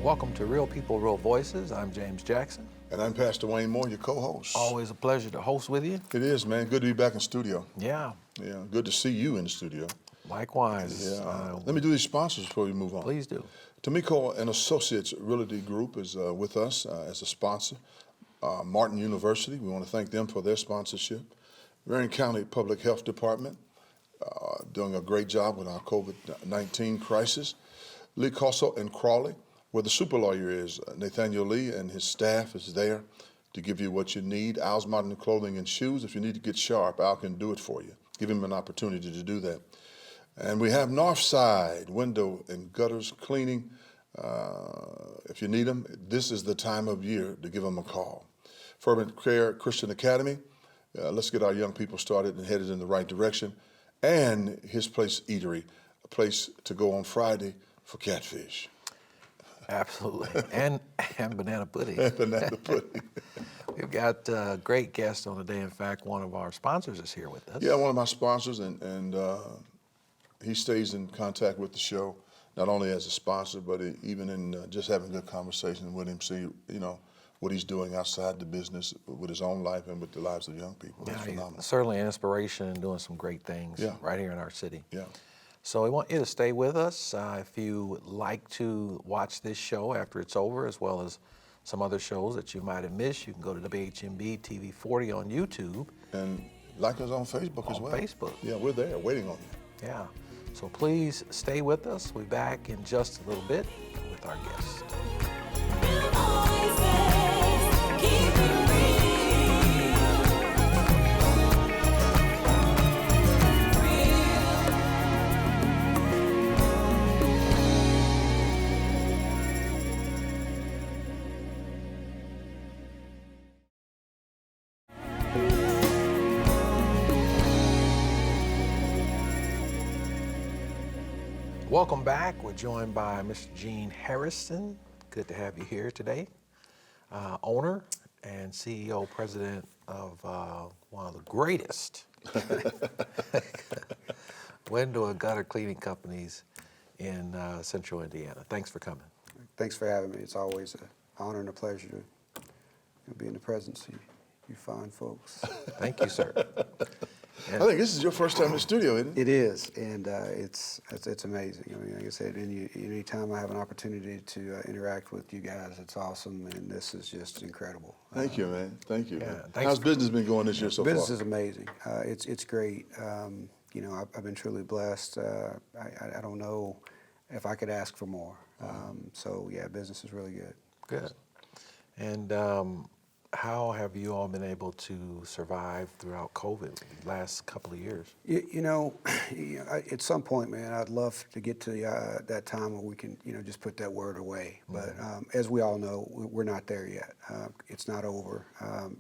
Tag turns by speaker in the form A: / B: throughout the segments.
A: Welcome to Real People, Real Voices. I'm James Jackson.
B: And I'm Pastor Wayne Moore, your co-host.
A: Always a pleasure to host with you.
B: It is, man. Good to be back in studio.
A: Yeah.
B: Yeah, good to see you in the studio.
A: Likewise.
B: Yeah. Let me do these sponsors before we move on.
A: Please do.
B: Tomiko and Associates Realty Group is with us as a sponsor. Martin University, we want to thank them for their sponsorship. Marion County Public Health Department, doing a great job with our COVID-19 crisis. Lee Cosso and Crawley, where the super lawyer is. Nathaniel Lee and his staff is there to give you what you need. Al's Modern Clothing and Shoes. If you need to get sharp, Al can do it for you. Give him an opportunity to do that. And we have Northside Window and Gutters Cleaning. If you need them, this is the time of year to give them a call. Fervent Care Christian Academy. Let's get our young people started and headed in the right direction. And His Place Eatery, a place to go on Friday for catfish.
A: Absolutely. And banana pudding.
B: And banana pudding.
A: We've got a great guest on today. In fact, one of our sponsors is here with us.
B: Yeah, one of my sponsors, and he stays in contact with the show, not only as a sponsor, but even in just having good conversation with him, see, what he's doing outside the business with his own life and with the lives of young people. That's phenomenal.
A: Certainly an inspiration and doing some great things right here in our city.
B: Yeah.
A: So we want you to stay with us. If you would like to watch this show after it's over, as well as some other shows that you might have missed, you can go to WHMB TV 40 on YouTube.
B: And like us on Facebook as well.
A: On Facebook.
B: Yeah, we're there waiting on you.
A: Yeah. So please stay with us. We'll be back in just a little bit with our guest. Welcome back. We're joined by Mr. Gene Harrison. Good to have you here today. Owner and CEO, president of one of the greatest window and gutter cleaning companies in Central Indiana. Thanks for coming.
C: Thanks for having me. It's always an honor and a pleasure to be in the presence of you fine folks.
A: Thank you, sir.
B: I think this is your first time in the studio, isn't it?
C: It is, and it's amazing. I mean, like I said, anytime I have an opportunity to interact with you guys, it's awesome, and this is just incredible.
B: Thank you, man. Thank you.
A: Yeah,
B: How's business been going this year so far?
C: Business is amazing. It's great. I've been truly blessed. I don't know if I could ask for more. So yeah, business is really good.
A: Good. And how have you all been able to survive throughout COVID the last couple of years?
C: At some point, man, I'd love to get to that time where we can, just put that word away. But as we all know, we're not there yet. It's not over.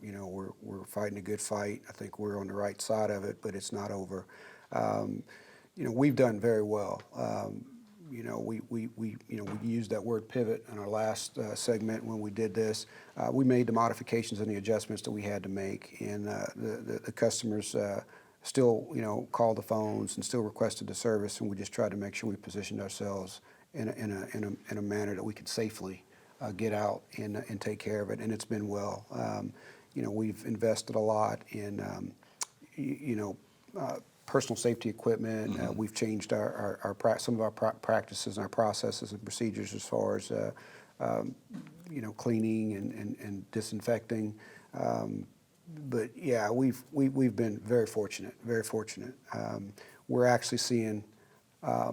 C: We're fighting a good fight. I think we're on the right side of it, but it's not over. We've done very well. We used that word pivot in our last segment when we did this. We made the modifications and the adjustments that we had to make, and the customers still, called the phones and still requested the service, and we just tried to make sure we positioned ourselves in a manner that we could safely get out and take care of it, and it's been well. We've invested a lot in, personal safety equipment. We've changed some of our practices and our processes and procedures as far as cleaning and disinfecting. But yeah, we've been very fortunate, very fortunate. We're actually seeing a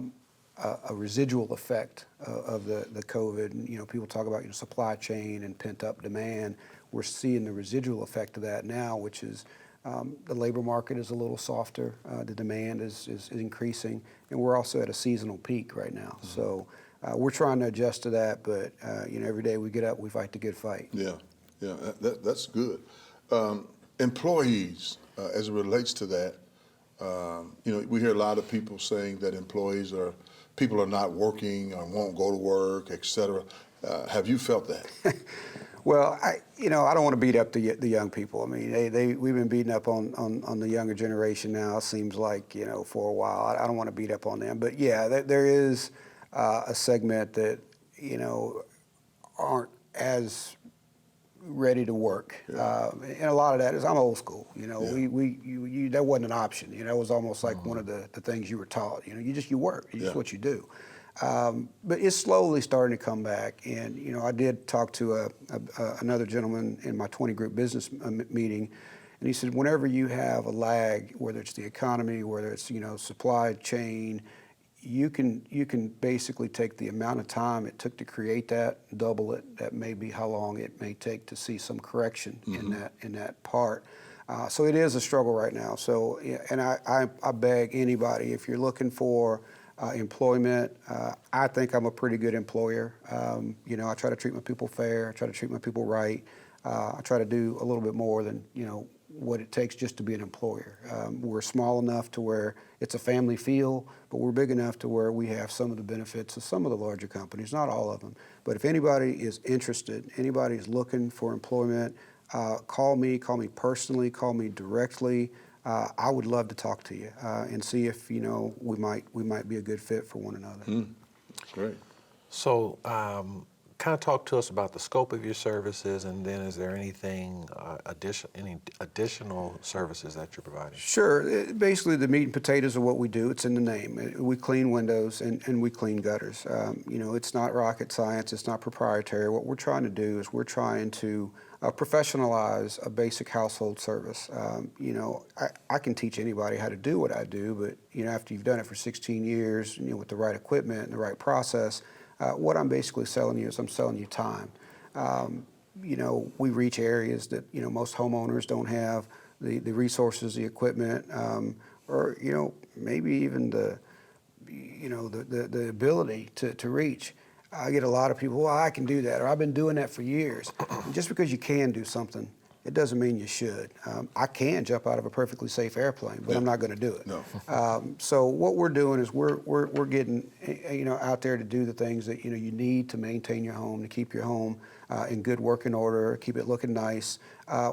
C: residual effect of the COVID. And, people talk about supply chain and pent up demand. We're seeing the residual effect of that now, which is the labor market is a little softer. The demand is increasing, and we're also at a seasonal peak right now. So we're trying to adjust to that, but every day we get up, we fight the good fight.
B: Yeah, that's good. Employees, as it relates to that, we hear a lot of people saying that people are not working or won't go to work, et cetera. Have you felt that?
C: Well, I don't want to beat up the young people. I mean, we've been beating up on the younger generation now. It seems like for a while. I don't want to beat up on them, but yeah, there is a segment that aren't as ready to work. And a lot of that is I'm old school. You know, that wasn't an option. You know, it was almost like one of the things you were taught. You know, you work. It's just what you do. But it's slowly starting to come back. And, you know, I did talk to another gentleman in my 20 group business meeting, and he said, whenever you have a lag, whether it's the economy, whether it's, you know, supply chain, you can basically take the amount of time it took to create that, double it. That may be how long it may take to see some correction in that part. So it is a struggle right now. So, and I beg anybody, if you're looking for employment, I think I'm a pretty good employer. You know, I try to treat my people fair. I try to treat my people right. I try to do a little bit more than, you know, what it takes just to be an employer. We're small enough to where it's a family feel, but we're big enough to where we have some of the benefits of some of the larger companies, not all of them. But if anybody is interested, anybody is looking for employment, call me personally, call me directly. I would love to talk to you and see if, you know, we might be a good fit for one another.
B: That's great.
A: So, kind of talk to us about the scope of your services, and then is there anything any additional services that you're providing?
C: Sure. Basically, the meat and potatoes of what we do. It's in the name. We clean windows and we clean gutters. You know, it's not rocket science. It's not proprietary. What we're trying to do is we're trying to professionalize a basic household service. You know, I can teach anybody how to do what I do, but, you know, after you've done it for 16 years, you know, with the right equipment and the right process, what I'm basically selling you is I'm selling you time. You know, we reach areas that, you know, most homeowners don't have the resources, the equipment, or, you know, maybe even the ability to reach. I get a lot of people, well, I can do that, or I've been doing that for years. And just because you can do something, it doesn't mean you should. I can jump out of a perfectly safe airplane, but I'm not going to do it.
B: No.
C: So what we're doing is we're getting, you know, out there to do the things that, you know, you need to maintain your home, to keep your home in good working order, keep it looking nice,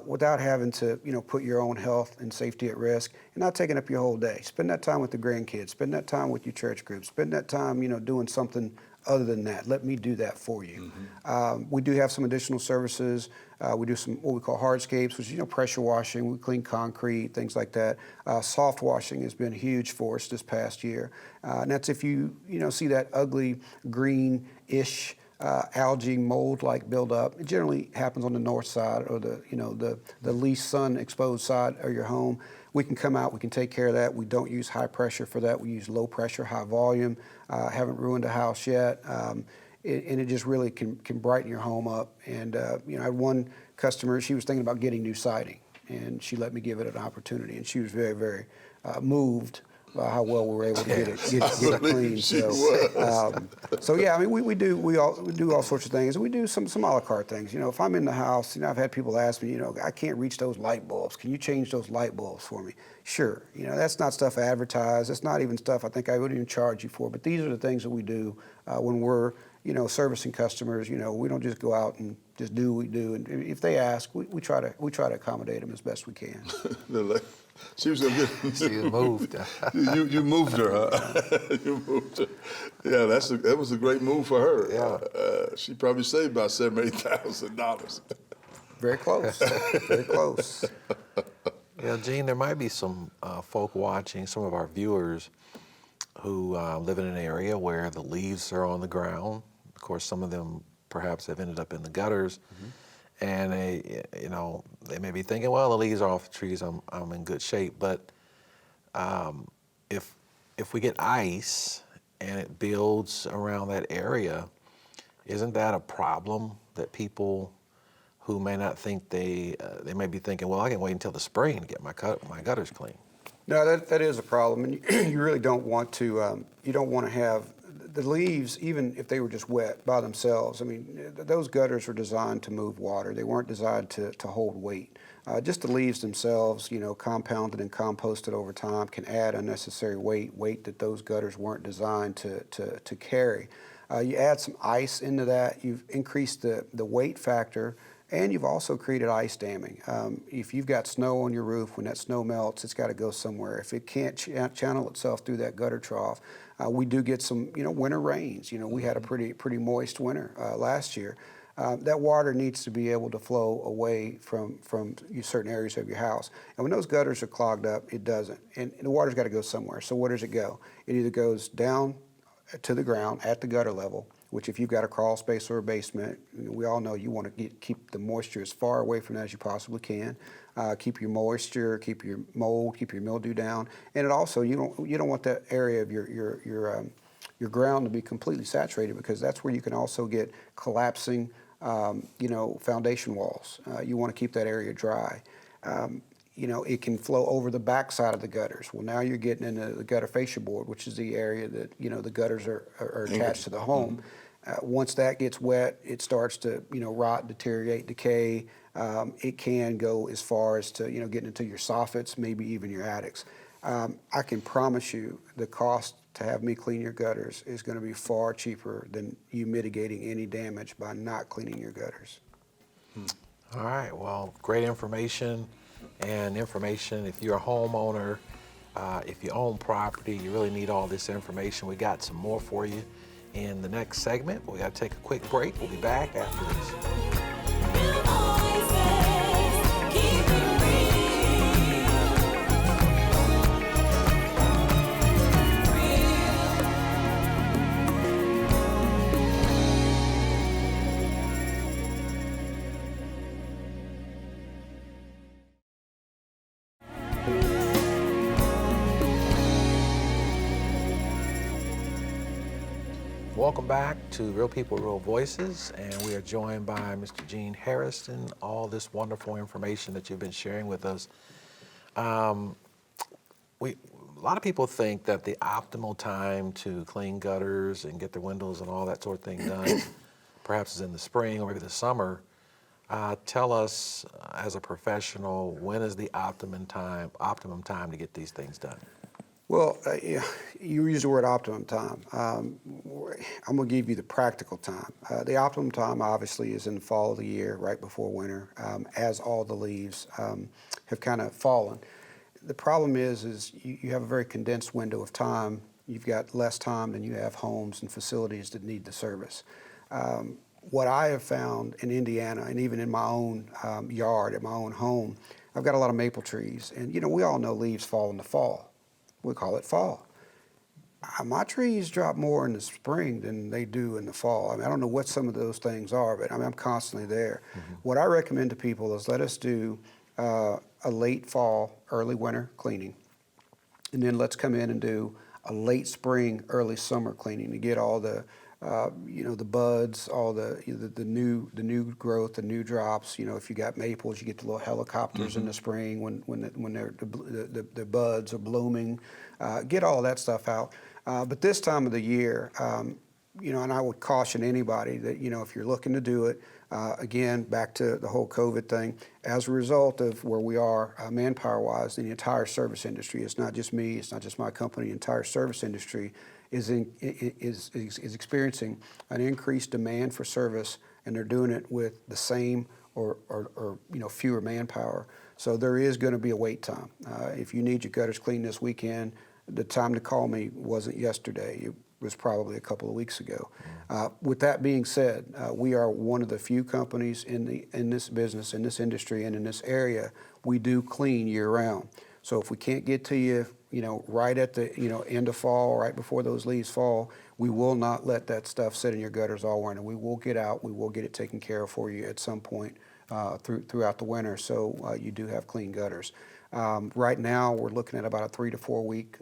C: without having to, you know, put your own health and safety at risk, and not taking up your whole day. Spend that time with the grandkids. Spend that time with your church group. Spend that time, you know, doing something other than that. Let me do that for you. We do have some additional services. We do some what we call hardscapes, which is, you know, pressure washing. We clean concrete, things like that. Soft washing has been huge for us this past year. And that's if you know, see that ugly green-ish algae mold-like buildup. It generally happens on the north side or the, you know, the least sun-exposed side of your home. We can come out, we can take care of that. We don't use high pressure for that. We use low pressure, high volume. Haven't ruined a house yet. And it just really can brighten your home up. And, you know, I had one customer, she was thinking about getting new siding, and she let me give it an opportunity. And she was very, very moved by how well we were able to get it clean. So yeah, I mean, we do all sorts of things, and we do some a la carte things. You know, if I'm in the house, you know, I've had people ask me, you know, I can't reach those light bulbs. Can you change those light bulbs for me? Sure. You know, that's not stuff I advertise. That's not even stuff I think I would even charge you for. But these are the things that we do when we're, you know, servicing customers. You know, we don't just go out and just do what we do. And if they ask, we try to accommodate them as best we can.
B: She was a good.
A: She moved.
B: you moved her, huh? You moved her. Yeah, that was a great move for her.
A: Yeah.
B: She probably saved about $7,000-$8,000.
C: Very close. Very close.
A: Yeah, Gene, there might be some folk watching, some of our viewers who live in an area where the leaves are on the ground. Of course, some of them perhaps have ended up in the gutters. And they, you know, they may be thinking, well, the leaves are off the trees, I'm in good shape. But if we get ice and it builds around that area, isn't that a problem that people who may not think they may be thinking, well, I can wait until the spring to get my gutters clean?
C: No, that is a problem, and you really don't want to. You don't want to have the leaves, even if they were just wet by themselves. I mean, those gutters were designed to move water. They weren't designed to hold weight. Just the leaves themselves, you know, compounded and composted over time, can add unnecessary weight that those gutters weren't designed to carry. You add some ice into that, you've increased the weight factor, and you've also created ice damming. If you've got snow on your roof, when that snow melts, it's got to go somewhere. If it can't channel itself through that gutter trough, we do get some, you know, winter rains. You know, we had a pretty moist winter last year. that water needs to be able to flow away from certain areas of your house. And when those gutters are clogged up, it doesn't. And the water's got to go somewhere. So where does it go? It either goes down to the ground at the gutter level, which if you've got a crawl space or a basement, we all know you want to keep the moisture as far away from that as you possibly can. Keep your moisture, keep your mold, keep your mildew down, and it also you don't want that area of your ground to be completely saturated, because that's where you can also get collapsing foundation walls. You want to keep that area dry. It can flow over the back side of the gutters. Well, now you're getting into the gutter fascia board, which is the area that the gutters are attached to the home. Once that gets wet, it starts to rot, deteriorate, decay. It can go as far as to getting into your soffits, maybe even your attics. I can promise you the cost to have me clean your gutters is going to be far cheaper than you mitigating any damage by not cleaning your gutters.
A: All right, well, great information. And information, if you're a homeowner, if you own property, you really need all this information. We got some more for you in the next segment. We got to take a quick break. We'll be back after this. Welcome back to Real People, Real Voices, and we are joined by Mr. Gene Harrison. All this wonderful information that you've been sharing with us. A lot of people think that the optimal time to clean gutters and get their windows and all that sort of thing done, perhaps is in the spring or maybe the summer. Tell us, as a professional, when is the optimum time to get these things done?
C: Well, you use the word optimum time. I'm going to give you the practical time. The optimum time, obviously, is in the fall of the year, right before winter, as all the leaves have kind of fallen. The problem is you have a very condensed window of time. You've got less time than you have homes and facilities that need the service. What I have found in Indiana, and even in my own yard, at my own home, I've got a lot of maple trees. And, we all know leaves fall in the fall. We call it fall. My trees drop more in the spring than they do in the fall. I mean, I don't know what some of those things are, but I'm constantly there. Mm-hmm. What I recommend to people is let us do a late fall, early winter cleaning, and then let's come in and do a late spring, early summer cleaning to get all the the buds, all the new growth, the new drops. If you got maples, you get the little helicopters in the spring when the buds are blooming. Get all that stuff out. But this time of the year, and I would caution anybody that if you're looking to do it, again, back to the whole COVID thing, as a result of where we are manpower-wise in the entire service industry, it's not just me, it's not just my company, the entire service industry is experiencing an increased demand for service, and they're doing it with the same or fewer manpower. So there is going to be a wait time. If you need your gutters cleaned this weekend, the time to call me wasn't yesterday. It was probably a couple of weeks ago. With that being said, we are one of the few companies in this business, in this industry, and in this area. We do clean year-round. So if we can't get to you, right at the end of fall, right before those leaves fall, we will not let that stuff sit in your gutters all winter. We will get out. We will get it taken care of for you at some point throughout the winter. So you do have clean gutters. Right now, we're looking at about a 3 to 4 week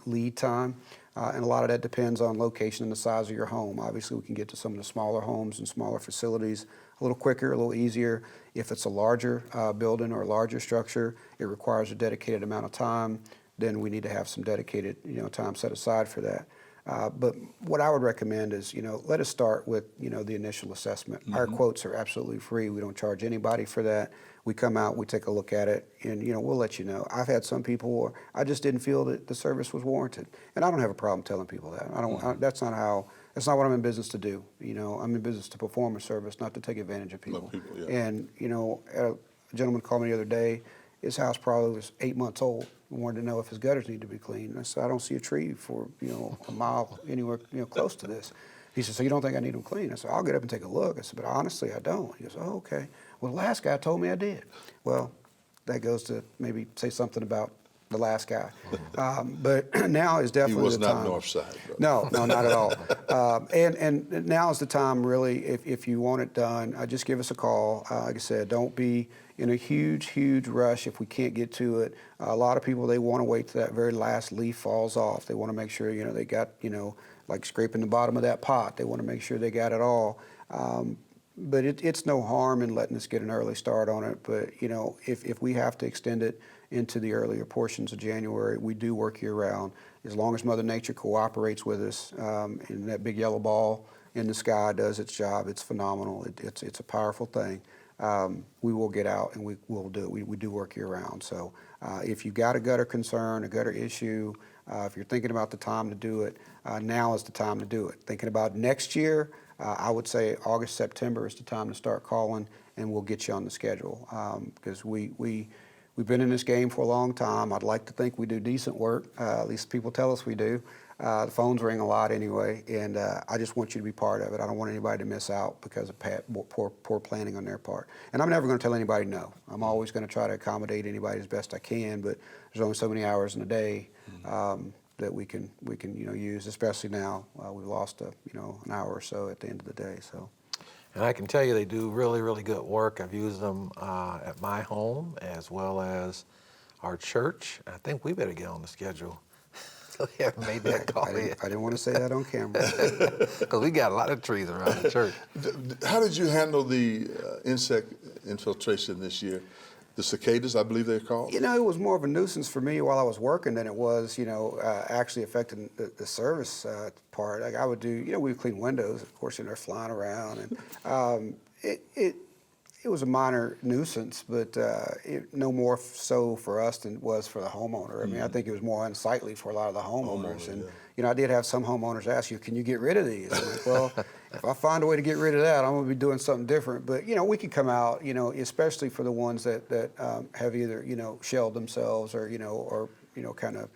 C: lead time. And a lot of that depends on location and the size of your home. Obviously, we can get to some of the smaller homes and smaller facilities a little quicker, a little easier. If it's a larger building or a larger structure, it requires a dedicated amount of time. Then we need to have some dedicated time set aside for that. But what I would recommend is, let us start with, the initial assessment. Mm-hmm. Our quotes are absolutely free. We don't charge anybody for that. We come out, we take a look at it, and, we'll let you know. I've had some people where I just didn't feel that the service was warranted. And I don't have a problem telling people that. That's not what I'm in business to do. I'm in business to perform a service, not to take advantage of people. Yeah. And, a gentleman called me the other day. His house probably was 8 months old. Wanted to know if his gutters need to be cleaned. And I said, I don't see a tree for a mile anywhere close to this. He said, so you don't think I need them clean? I said, I'll get up and take a look. I said, but honestly, I don't. He goes, oh, okay. Well, the last guy told me I did. Well, that goes to maybe say something about the last guy. But now is
B: He
C: definitely
B: was
C: the
B: not
C: time.
B: north side, brother.
C: No, not at all. And now is the time, really, if you want it done, just give us a call. Like I said, don't be in a huge rush if we can't get to it. A lot of people, they want to wait till that very last leaf falls off. They want to make sure, they got, like scraping the bottom of that pot. They want to make sure they got it all. But it's no harm in letting us get an early start on it. But, if we have to extend it into the earlier portions of January, we do work year-round. As long as Mother Nature cooperates with us, and that big yellow ball in the sky does its job, it's phenomenal. It's a powerful thing. We will get out and we will do it. We do work year-round. So if you've got a gutter concern, a gutter issue, if you're thinking about the time to do it, now is the time to do it. Thinking about next year, I would say August, September is the time to start calling, and we'll get you on the schedule. Because we've been in this game for a long time. I'd like to think we do decent work. At least people tell us we do. The phones ring a lot anyway, and I just want you to be part of it. I don't want anybody to miss out because of poor planning on their part. And I'm never going to tell anybody no. I'm always going to try to accommodate anybody as best I can, but there's only so many hours in a day that we can use, especially now. We've lost an hour or so at the end of the day. So.
A: And I can tell you they do really good work. I've used them at my home as well as our church. I think we better get on the schedule. We haven't made that call yet.
C: I didn't want to say that on camera.
A: Because we got a lot of trees around the church.
B: How did you handle the insect infiltration this year? The cicadas, I believe they're called?
C: It was more of a nuisance for me while I was working than it was, actually affecting the service part. Like I would do, we would clean windows. Of course, they're flying around. And it was a minor nuisance, but no more so for us than it was for the homeowner. I mean, I think it was more unsightly for a lot of the homeowners. And, I did have some homeowners ask you, can you get rid of these? I'm like, well, if I find a way to get rid of that, I'm going to be doing something different. But, we could come out, especially for the ones that have either, shelled themselves or, kind of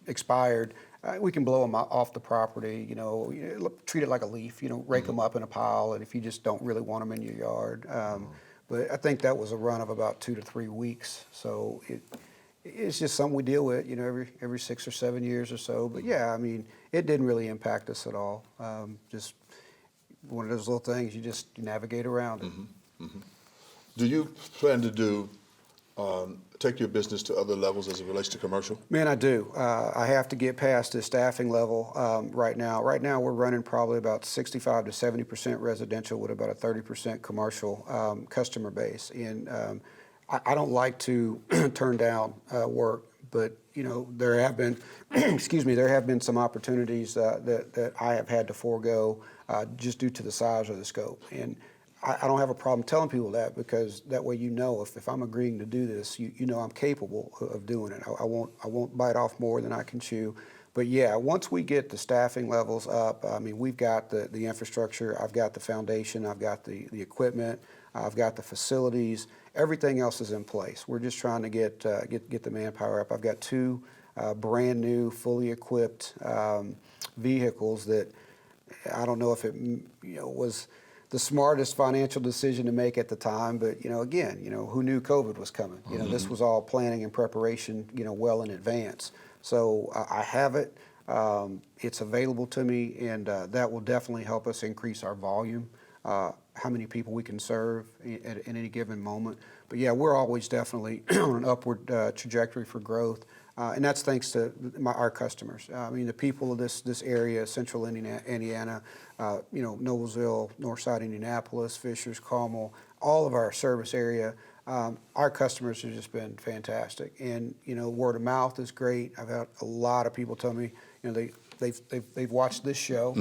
C: expired. We can blow them off the property, treat it like a leaf, rake them up in a pile, and if you just don't really want them in your yard. But I think that was a run of about 2 to 3 weeks. So it's just something we deal with, every 6 or 7 years or so. But yeah, I mean, it didn't really impact us at all. Just one of those little things, you just navigate around it.
B: Do you plan to take your business to other levels as it relates to commercial?
C: Man, I do. I have to get past the staffing level right now. Right now, we're running probably about 65 to 70% residential with about a 30% commercial customer base. And I don't like to turn down work, but there have been, there have been some opportunities that I have had to forego just due to the size of the scope. And I don't have a problem telling people that, because that way if I'm agreeing to do this, I'm capable of doing it. I won't bite off more than I can chew. But yeah, once we get the staffing levels up, I mean, we've got the infrastructure, I've got the foundation, I've got the equipment, I've got the facilities, everything else is in place. We're just trying to get the manpower up. I've got 2 brand new, fully equipped vehicles that I don't know if it was the smartest financial decision to make at the time, but again, who knew COVID was coming? This was all planning and preparation, well in advance. So I have it. It's available to me, and that will definitely help us increase our volume, how many people we can serve at any given moment. But yeah, we're always definitely on an upward trajectory for growth. And that's thanks to our customers. I mean, the people of this area, central Indiana, Noblesville, Northside Indianapolis, Fishers, Carmel, all of our service area, our customers have just been fantastic. And, word of mouth is great. I've had a lot of people tell me, they've watched this show.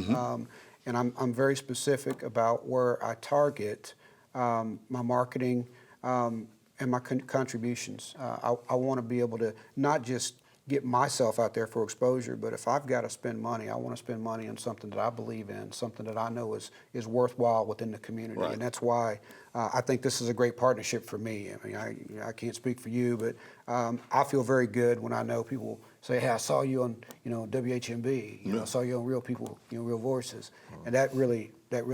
C: And I'm very specific about where I target my marketing and my contributions. I want to be able to not just get myself out there for exposure. But if I've got to spend money, I want to spend money on something that I believe in, something that I know is worthwhile within the community.
B: Right.
C: And that's why I think this is a great partnership for me. I mean, I can't speak for you, but I feel very good when I know people say, "Hey, I saw you on WHMB. I saw you on Real People, Real Voices," and that really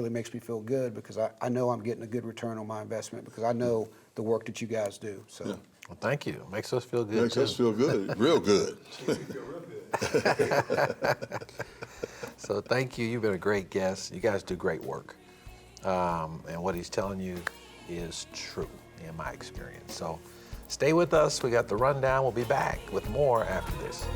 C: makes me feel good because I know I'm getting a good return on my investment because I know the work that you guys do. So.
B: Yeah.
A: Well, thank you. Makes us feel good.
B: Makes
A: too.
B: us feel good, real good.
A: So thank you. You've been a great guest. You guys do great work. And what he's telling you is true in my experience. So stay with us. We got the rundown. We'll be back with more after this.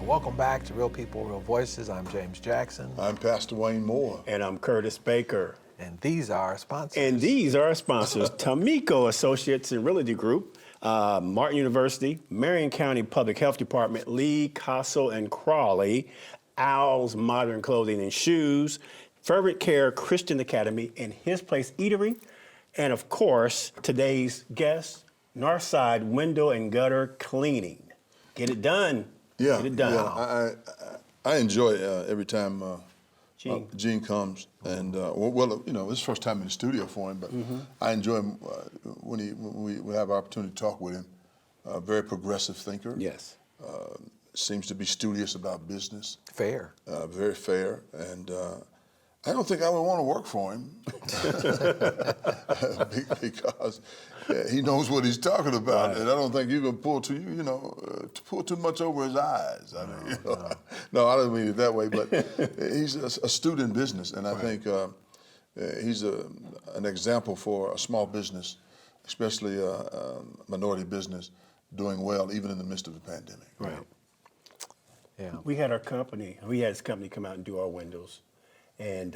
A: Welcome back to Real People, Real Voices. I'm James Jackson.
B: I'm Pastor Wayne Moore.
D: And I'm Curtis Baker.
A: And these are our sponsors.
D: And these are our sponsors, Tamiko Associates and Realty Group, Martin University, Marion County Public Health Department, Lee, Castle, and Crawley, Owl's Modern Clothing and Shoes, Fervent Care Christian Academy, and His Place Eatery, and of course, today's guest, Northside Window and Gutter Cleaning. Get it done.
B: Yeah,
D: Get it done.
B: yeah. I enjoy it every time
D: Gene.
B: comes, and this is the first time in the studio for him, but I enjoy him when we have our opportunity to talk with him. Very progressive thinker.
D: Yes.
B: Seems to be studious about business.
A: Fair.
B: Very fair, and I don't think I would want to work for him because he knows what he's talking about,
D: Right.
B: and I don't think you're gonna pull too much over his eyes. I mean, no, I don't mean it that way, but he's astute in business, and I think he's an example for a small business, especially a minority business, doing well even in the midst of the pandemic.
D: Right.
A: Yeah.
D: We had his company come out and do our windows. And,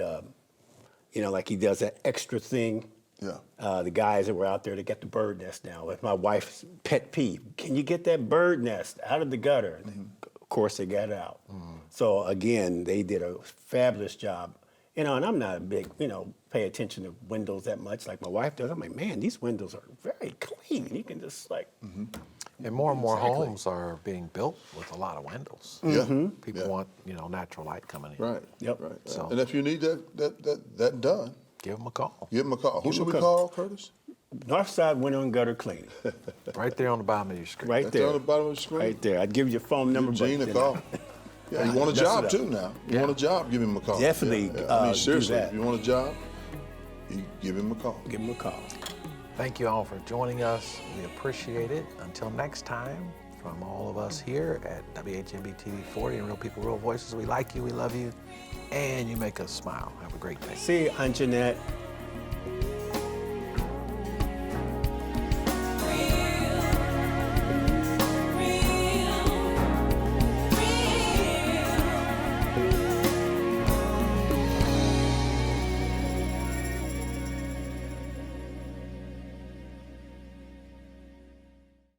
D: like he does that extra thing.
B: Yeah.
D: The guys that were out there to get the bird nest now. That's my wife's pet peeve. Can you get that bird nest out of the gutter? Of course, they got it out. So, again, they did a fabulous job. And I'm not a big, pay attention to windows that much like my wife does. I'm like, man, these windows are very clean. You can just
A: And more homes are being built with a lot of windows.
B: Yeah.
A: People want, natural light coming in.
B: Right.
D: Yep.
B: Right.
A: So-
B: And if you need that done,
A: Give them a call.
B: give him a call. Who should we
D: him a
B: call, Curtis?
D: Northside Window and Gutter Cleaning.
A: Right there on the bottom of your screen.
D: Right
B: That's
D: there.
B: on the bottom of the screen.
D: Right there. I'd give you your phone number.
B: Give Gene a
D: but,
B: call. Yeah, you want a
D: That's
B: job
D: it.
B: too now. You want a job, give him a call.
D: Definitely,
B: I mean,
D: do
B: seriously,
D: that.
B: if you want a job, you give him a call.
D: Give him a call.
A: Thank you all for joining us. We appreciate it. Until next time, from all of us here at WHMB TV 40 and Real People, Real Voices, we like you, we love you, and you make us smile. Have a great day.
D: See you, Aunt Jeanette.